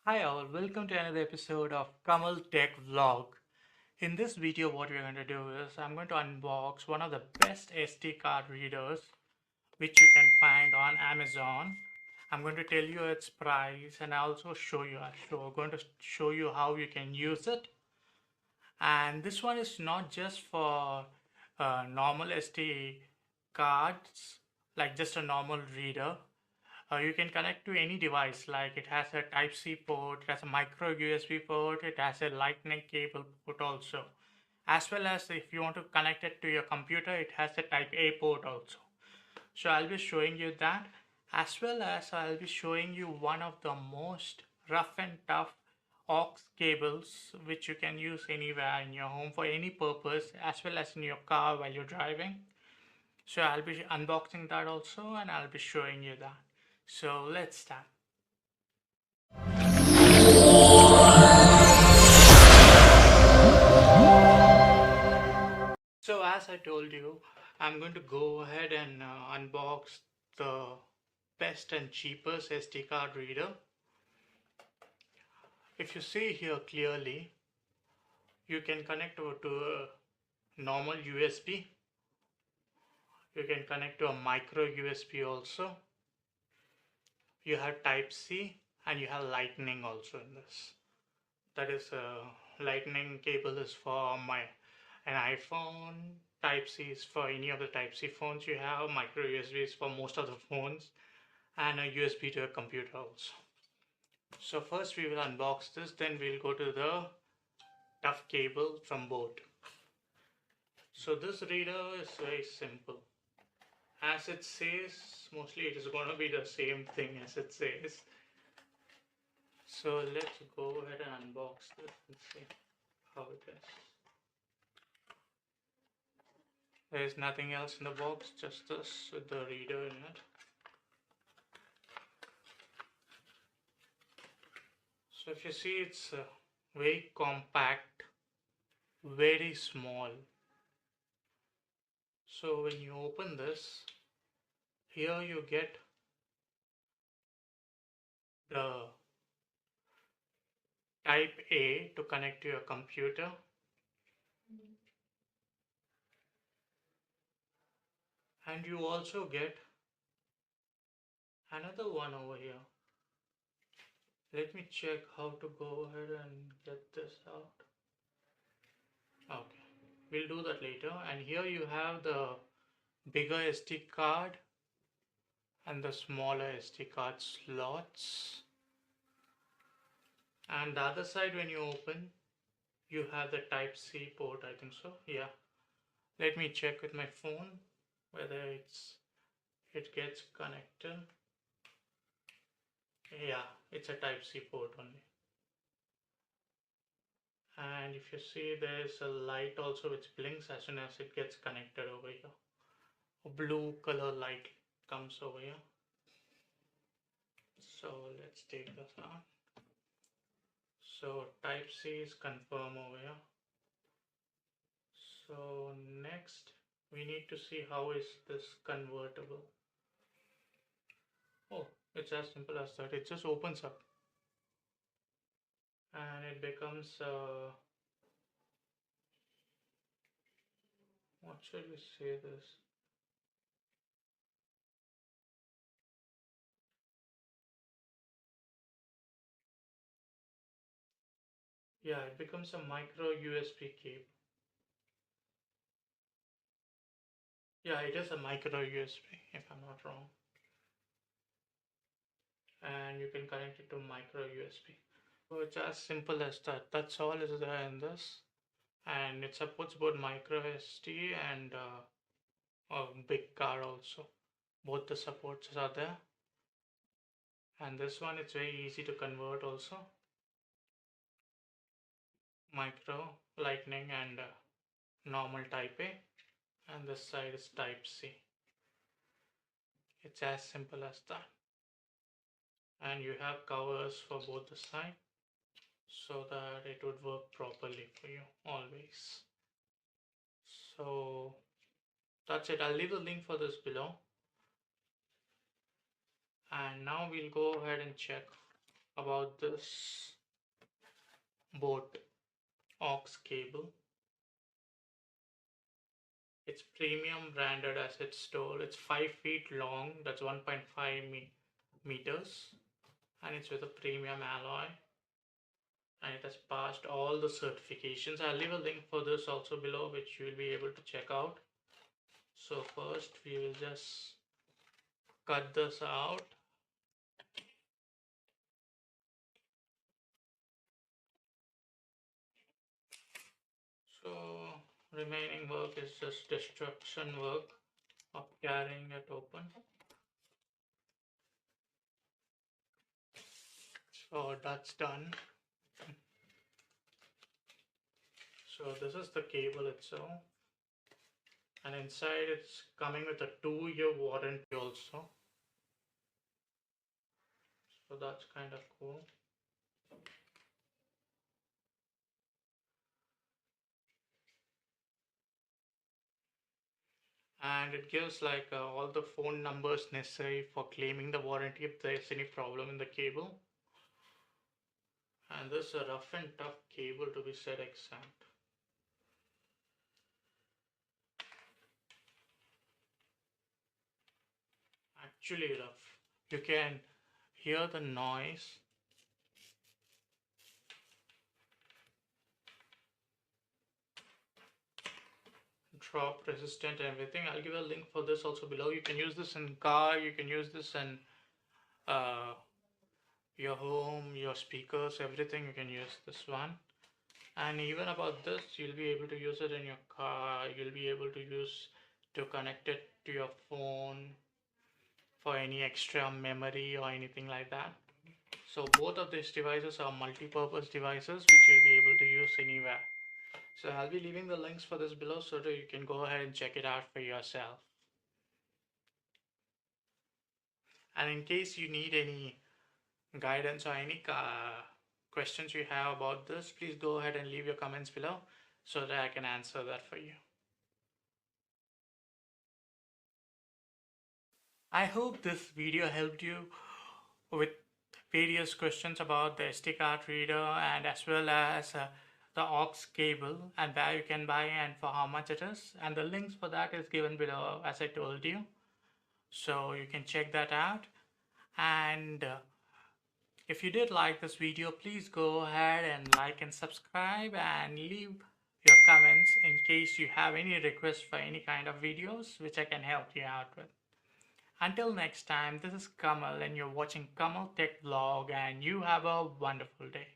Hi all, welcome to another episode of Kamal Tech Vlog. In this video what we're going to do is I'm going to unbox one of the best SD card readers which you can find on Amazon. I'm going to tell you its price and also going to show you how you can use it. And this one is not just for normal SD cards, like just a normal reader. You can connect to any device, like it has a Type-C port, it has a micro USB port, it has a lightning cable port also. As well as if you want to connect it to your computer, it has a Type-A port also. So I'll be showing you that, as well as I'll be showing you one of the most rough and tough aux cables which you can use anywhere in your home for any purpose, as well as in your car while you're driving. So I'll be unboxing that also and I'll be showing you that. So let's start. So as I told you, I'm going to go ahead and unbox the best and cheapest SD card reader. If you see here clearly, you can connect over to a normal USB. You can connect to a micro USB also. You have Type-C and you have lightning also in this. That is lightning cable is for an iPhone. Type-C is for any of the Type-C phones you have. Micro USB is for most of the phones, and a USB to a computer also. So first we will unbox this, then we'll go to the tough cable from Boult. So this reader is very simple. As it says, mostly it is going to be the same thing as it says. So let's go ahead and unbox this and see how it is. There is nothing else in the box, just this with the reader in it. So if you see, it's very compact, very small. So when you open this, here you get the Type A to connect to your computer. And you also get another one over here. Let me check how to go ahead and get this out. Okay, we'll do that later. And here you have the bigger SD card and the smaller SD card slots. And the other side, when you open, you have the Type-C port, I think so. Yeah. Let me check with my phone whether it gets connected. Yeah, it's a Type-C port only. And if you see, there's a light also which blinks as soon as it gets connected over here. A blue color light comes over here. So let's take this out. So Type-C is confirmed over here. So next we need to see how is this convertible. Oh, it's as simple as that. It just opens up and it becomes what should we say this? Yeah, it becomes a micro USB cable. Yeah, it is a micro USB if I'm not wrong. And you can connect it to micro USB. So it's as simple as that. That's all is there in this. And it supports both micro SD and a big card also. Both the supports are there. And this one, it's very easy to convert also. Micro, lightning and normal Type A. And this side is Type-C. It's as simple as that. And you have covers for both the sides so that it would work properly for you always. So that's it. I'll leave the link for this below. And now we'll go ahead and check about this Boult aux cable. It's premium branded as it's told. It's 5 feet long, that's 1.5 meters, and it's with a premium alloy, and it has passed all the certifications. I'll leave a link for this also below, which you will be able to check out. So first we will just cut this out. So remaining work is just destruction work of carrying it open. So that's done. So this is the cable itself, and inside it's coming with a 2-year warranty also. So that's kind of cool. And it gives like all the phone numbers necessary for claiming the warranty if there's any problem in the cable. And this is a rough and tough cable to be said exact. Actually rough. You can hear the noise. Drop resistant and everything. I'll give a link for this also below. You can use this in car, you can use this in your home, your speakers, everything. You can use this one. And even about this, you'll be able to use it in your car. You'll be able to use to connect it to your phone for any extra memory or anything like that. So both of these devices are multi-purpose devices which you'll be able to use anywhere. So I'll be leaving the links for this below so that you can go ahead and check it out for yourself. And in case you need any guidance or any questions you have about this, please go ahead and leave your comments below so that I can answer that for you. I hope this video helped you with various questions about the SD card reader and as well as the aux cable and where you can buy and for how much it is, and the links for that is given below as I told you, so you can check that out. And if you did like this video, please go ahead and like and subscribe and leave your comments in case you have any requests for any kind of videos which I can help you out with. Until next time, this is Kamal and you're watching Kamal Tech Vlog, and you have a wonderful day.